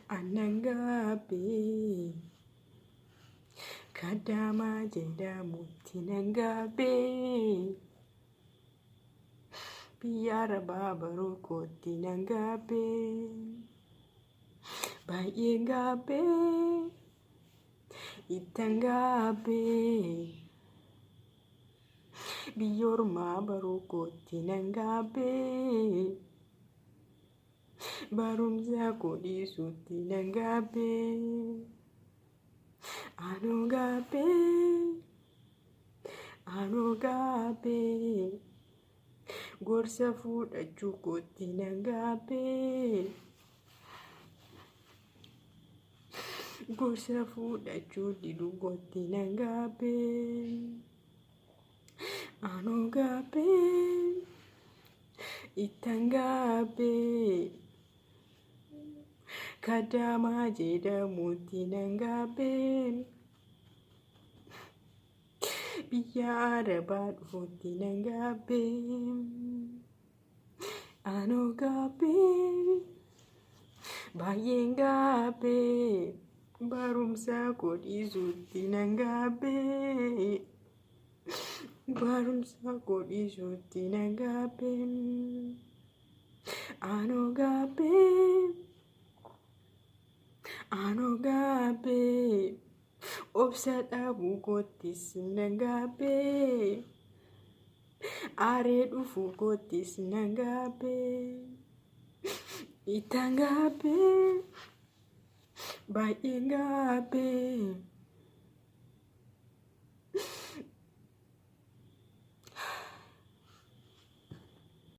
Anangabe kadama jedhamutti nangabe biyya arabaa baruu kootti nangabe baay'ee gabe ittan gabe biyya ormaa baruu kootti nangabe barumsa koo dhiisuutti nangabe Anogabe gorsa fudhachuu kootti nangabe gorsa fudhachuu diduu kootti nangabe Anogabe ittangabe kadama jedhamutti nangabe biyya arabaa dhufuutti nangabe Anogabe baay'ee gabe barumsa koo dhiisuutti nangabe barumsa koo dhiisuutti nangabe Anogabe obsa dhabuu koottis nangabe aaree dhufuu koottis nangabe ittangabe baay'ee gabe.